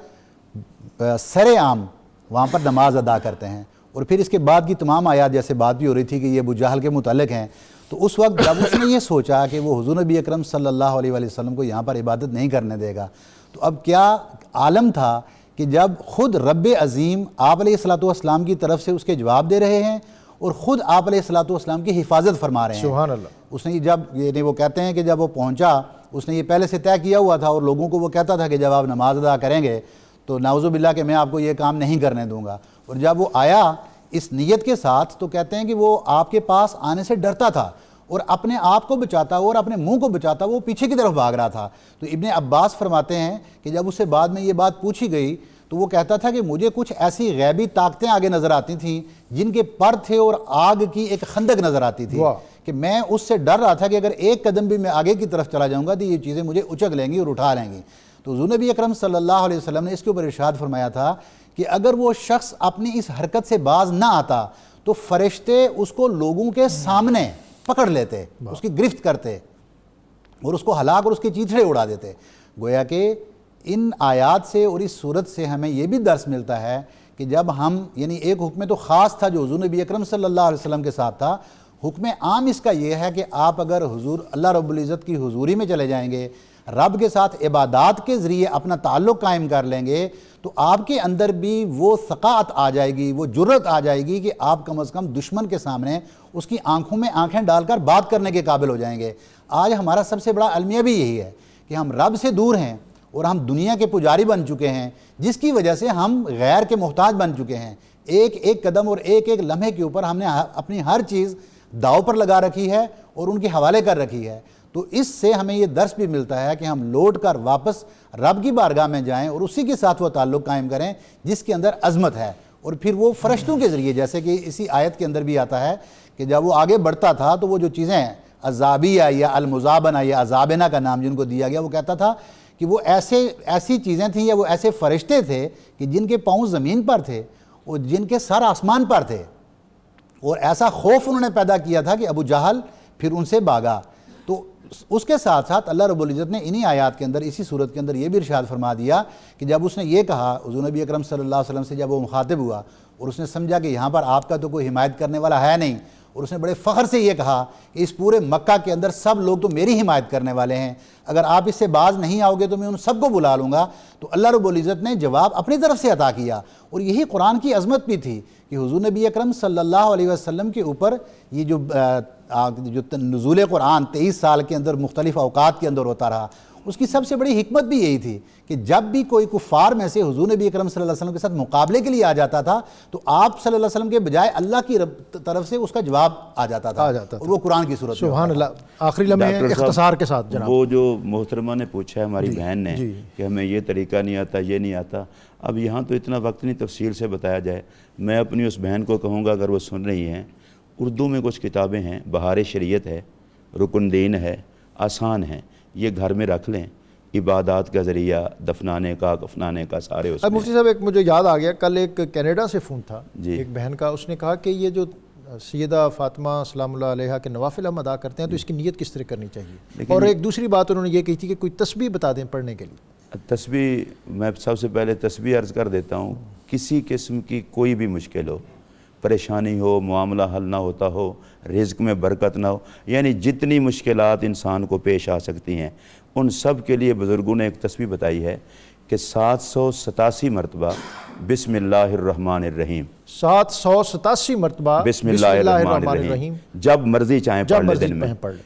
سر عام وہاں پر نماز ادا کرتے ہیں۔ اور پھر اس کے بعد کی تمام آیات جیسے بات بھی ہو رہی تھی کہ یہ ابو جہل کے متعلق ہیں، تو اس وقت جب اس نے یہ سوچا کہ وہ حضور نبی اکرم صلی اللہ علیہ وسلم کو یہاں پر عبادت نہیں کرنے دے گا، تو اب کیا عالم تھا کہ جب خود رب عظیم آپ علیہ الصلوۃ والسلام کی طرف سے اس کے جواب دے رہے ہیں اور خود آپ علیہ الصلوۃ والسلام کی حفاظت فرما رہے ہیں۔ سبحان اللہ۔ اس نے جب یہ وہ کہتے ہیں کہ جب وہ پہنچا اس نے یہ پہلے سے طے کیا ہوا تھا اور لوگوں کو وہ کہتا تھا کہ جب آپ نماز ادا کریں گے تو نعوذ باللہ کہ میں آپ کو یہ کام نہیں کرنے دوں گا، اور جب وہ آیا اس نیت کے ساتھ تو کہتے ہیں کہ وہ آپ کے پاس آنے سے ڈرتا تھا اور اپنے آپ کو بچاتا اور اپنے منہ کو بچاتا وہ پیچھے کی طرف بھاگ رہا تھا۔ تو ابن عباس فرماتے ہیں کہ جب اسے بعد میں یہ بات پوچھی گئی تو وہ کہتا تھا کہ مجھے کچھ ایسی غیبی طاقتیں آگے نظر آتی تھیں جن کے پر تھے اور آگ کی ایک خندق نظر آتی تھی کہ میں اس سے ڈر رہا تھا کہ اگر ایک قدم بھی میں آگے کی طرف چلا جاؤں گا تو یہ چیزیں مجھے اچک لیں گی اور اٹھا لیں گی۔ تو حضور نبی اکرم صلی اللہ علیہ وسلم نے اس کے اوپر ارشاد فرمایا تھا کہ اگر وہ شخص اپنی اس حرکت سے باز نہ آتا تو فرشتے اس کو لوگوں کے سامنے پکڑ لیتے، اس کی گرفت کرتے اور اس کو ہلاک اور اس کے چیتڑے اڑا دیتے۔ گویا کہ ان آیات سے اور اس صورت سے ہمیں یہ بھی درس ملتا ہے کہ جب ہم یعنی ایک حکم تو خاص تھا جو حضور نبی اکرم صلی اللہ علیہ وسلم کے ساتھ تھا، حکم عام اس کا یہ ہے کہ آپ اگر حضور اللہ رب العزت کی حضوری میں چلے جائیں گے، رب کے ساتھ عبادات کے ذریعے اپنا تعلق قائم کر لیں گے تو آپ کے اندر بھی وہ ثقافت آ جائے گی، وہ جرت آ جائے گی کہ آپ کم از کم دشمن کے سامنے اس کی آنکھوں میں آنکھیں ڈال کر بات کرنے کے قابل ہو جائیں گے۔ آج ہمارا سب سے بڑا المیہ بھی یہی ہے کہ ہم رب سے دور ہیں اور ہم دنیا کے پجاری بن چکے ہیں، جس کی وجہ سے ہم غیر کے محتاج بن چکے ہیں۔ ایک ایک قدم اور ایک ایک لمحے کے اوپر ہم نے اپنی ہر چیز داؤ پر لگا رکھی ہے اور ان کے حوالے کر رکھی ہے۔ تو اس سے ہمیں یہ درس بھی ملتا ہے کہ ہم لوٹ کر واپس رب کی بارگاہ میں جائیں اور اسی کے ساتھ وہ تعلق قائم کریں جس کے اندر عظمت ہے، اور پھر وہ فرشتوں کے ذریعے جیسے کہ اسی آیت کے اندر بھی آتا ہے کہ جب وہ آگے بڑھتا تھا تو وہ جو چیزیں عذابیہ یا المزابنہ یا عذابنہ کا نام جن کو دیا گیا، وہ کہتا تھا کہ وہ ایسی چیزیں تھیں یا وہ ایسے فرشتے تھے کہ جن کے پاؤں زمین پر تھے اور جن کے سر آسمان پر تھے، اور ایسا خوف انہوں نے پیدا کیا تھا کہ ابو جہل پھر ان سے بھاگا۔ تو اس کے ساتھ ساتھ اللہ رب العزت نے انہی آیات کے اندر اسی صورت کے اندر یہ بھی ارشاد فرما دیا کہ جب اس نے یہ کہا حضور نبی اکرم صلی اللہ علیہ وسلم سے، جب وہ مخاطب ہوا اور اس نے سمجھا کہ یہاں پر آپ کا تو کوئی حمایت کرنے والا ہے نہیں، اور اس نے بڑے فخر سے یہ کہا کہ اس پورے مکہ کے اندر سب لوگ تو میری حمایت کرنے والے ہیں، اگر آپ اس سے باز نہیں آؤ گے تو میں ان سب کو بلا لوں گا۔ تو اللہ رب العزت نے جواب اپنی طرف سے عطا کیا، اور یہی قرآن کی عظمت بھی تھی کہ حضور نبی اکرم صلی اللہ علیہ وسلم کے اوپر یہ جو نزول قرآن 23 سال کے اندر مختلف اوقات کے اندر ہوتا رہا، اس کی سب سے بڑی حکمت بھی یہی تھی کہ جب بھی کوئی کفار میں سے حضور نبی اکرم صلی اللہ علیہ وسلم کے ساتھ مقابلے کے لیے آ جاتا تھا تو آپ صلی اللہ علیہ وسلم کے بجائے اللہ کی طرف سے اس کا جواب آ جاتا تھا، اور وہ قرآن کی صورت میں۔ سبحان اللہ۔ آخری لمحے ڈاکٹر صاحب، اختصار کے ساتھ جناب، وہ جو محترمہ نے پوچھا ہے ہماری بہن نے کہ ہمیں یہ طریقہ نہیں آتا، یہ نہیں آتا، اب یہاں تو اتنا وقت نہیں تفصیل سے بتایا جائے۔ میں اپنی اس بہن کو کہوں گا اگر وہ سن رہی ہیں، اردو میں کچھ کتابیں ہیں، بہار شریعت ہے، رکن دین ہے، آسان ہیں، یہ گھر میں رکھ لیں، عبادات کا ذریعہ، دفنانے کا، کفنانے کا، سارے اس اب میں۔ مفتی صاحب ایک مجھے یاد آ گیا، کل ایک کینیڈا سے فون تھا جی۔ ایک بہن کا، اس نے کہا کہ یہ جو سیدہ فاطمہ سلام اللہ علیہا کے نوافل ہم ادا کرتے ہیں تو اس کی نیت کس طرح کرنی چاہیے، اور ایک دوسری بات انہوں نے یہ کہی تھی کہ کوئی تسبیح بتا دیں پڑھنے کے لیے۔ تسبیح، میں سب سے پہلے تسبیح عرض کر دیتا ہوں، کسی قسم کی کوئی بھی مشکل ہو، پریشانی ہو، معاملہ حل نہ ہوتا ہو، رزق میں برکت نہ ہو، یعنی جتنی مشکلات انسان کو پیش آ سکتی ہیں، ان سب کے لیے بزرگوں نے ایک تسبیح بتائی ہے کہ 787 مرتبہ بسم اللہ الرحمن الرحیم، 787 مرتبہ بسم اللہ الرحمن الرحیم، جب مرضی چاہیں جب پڑھ لیں مرضی دن میں۔ پڑھ لیں۔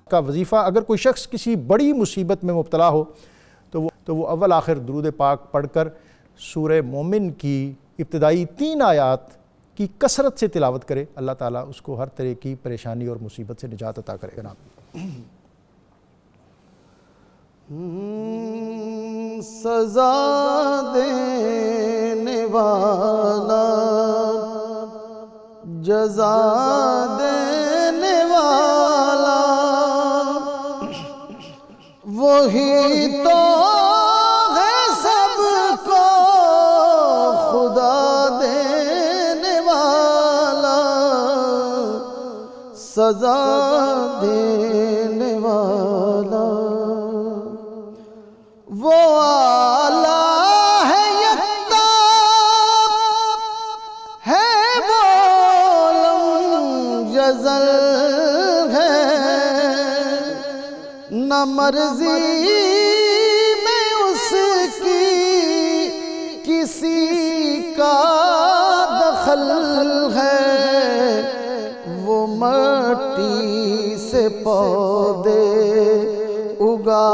کا وظیفہ، اگر کوئی شخص کسی بڑی مصیبت میں مبتلا ہو تو وہ اول آخر درود پاک پڑھ کر سورہ مومن کی ابتدائی 3 آیات کی کثرت سے تلاوت کرے، اللہ تعالیٰ اس کو ہر طرح کی پریشانی اور مصیبت سے نجات عطا کرے۔ جناب سزا دینے والا، جزا دینے والا، وہی تو ہے سب کو خدا دینے والا، سزا دینے والا، وہ اعلیٰ ہے، یکتا ہے، وہ لم یزل ہے، نہ مرضی میں اس کی کسی کا دخل ہے، وہ مٹی سے پودے اگا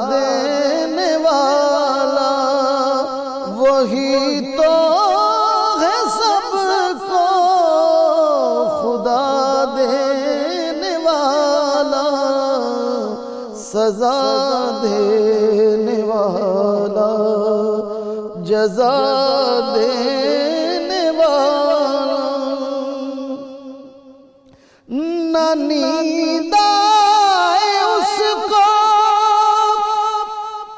دینے والا، وہی تو ہے سب کو خدا دینے والا، سزا دینے والا، جزا دینے والا، نہ نیند آئے اس کو،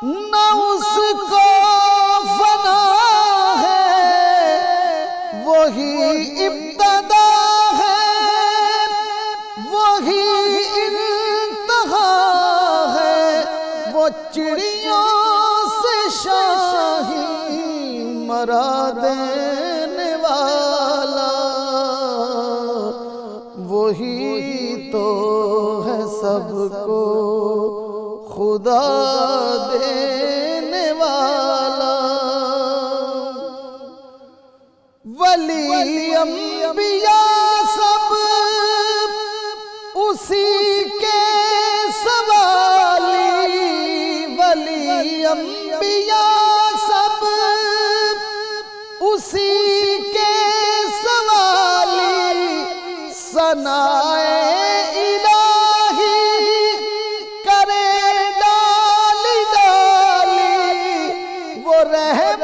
نہ اس کو فنا ہے، وہی ابتدا ہے، وہی انتہا ہے، وہ چڑیوں سے شاہی مرا دینے والا، وہی تو ہے سب کو خدا دینے والا، ولی انبیاء سب اسی کے سوالی، ولی انبیاء سب اسی کے سوالی، ثنائے الہی کرے ڈالی ڈالی، وہ رحمت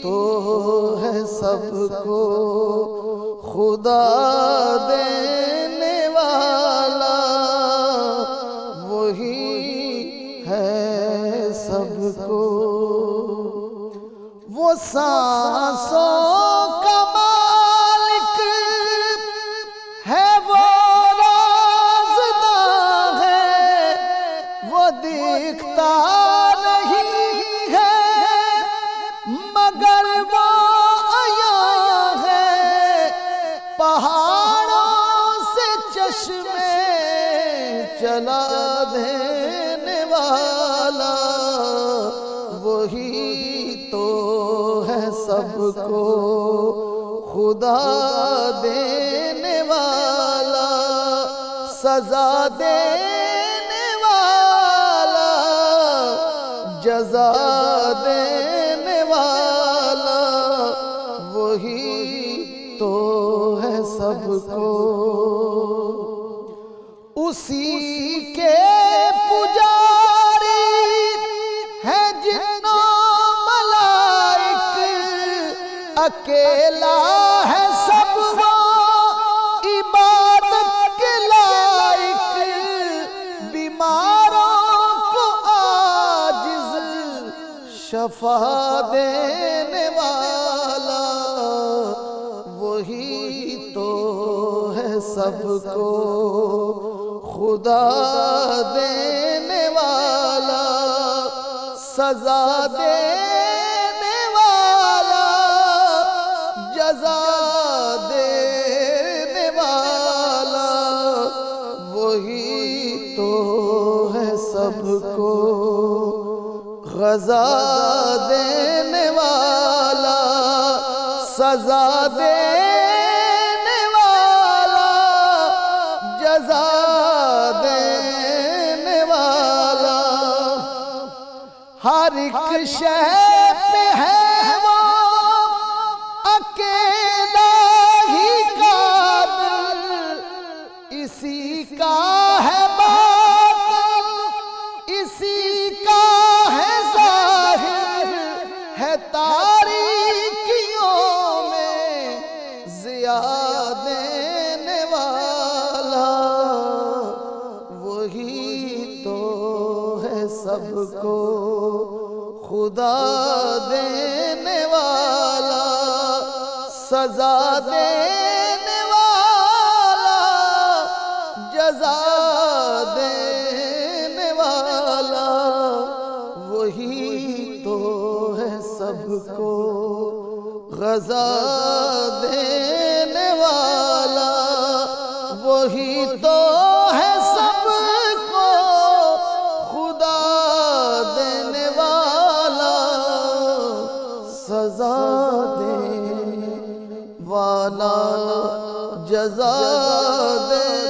تو ہے سب کو خدا دینے والا، وہی ہے سب کو. وہ سانسوں کا مالک ہے، وہ رازداں ہے، وہ دیکھتا نہیں ہے مگر وہ عیاں ہے. پہاڑوں سے چشمے چلا دینے والا، وہی تو ہے سب کو خدا دینے والا، سزا دینے والا، جزا دینے والا، وہی تو ہے سب کو. اسی کے پجاری ہے جن و ملائک، اکیلا ہے سب وہ عبادت کے لائق. بیماروں کو عاجز شفا دینے والا، وہی تو ہے سب کو خدا دینے والا، سزا دینے والا، جزا دینے والا، وہی تو ہے سب کو غذا دینے والا، سزا دینے والا، جزا دینے والا. ہر ایک شے پہ ہے وہ اکیلا ہی قادر، اسی کا ہے باطن، اسی کا ہے ظاہر، ہے تاریکیوں میں ضیاء دینے والا، وہی تو ہے سب کو خدا دینے والا، سزا دینے والا، جزا دینے والا، وہی تو ہے سب کو غذا دینے والا، وہی تو ہے سب کو خدا دینے والا، سزا دینے والا، جزا دینے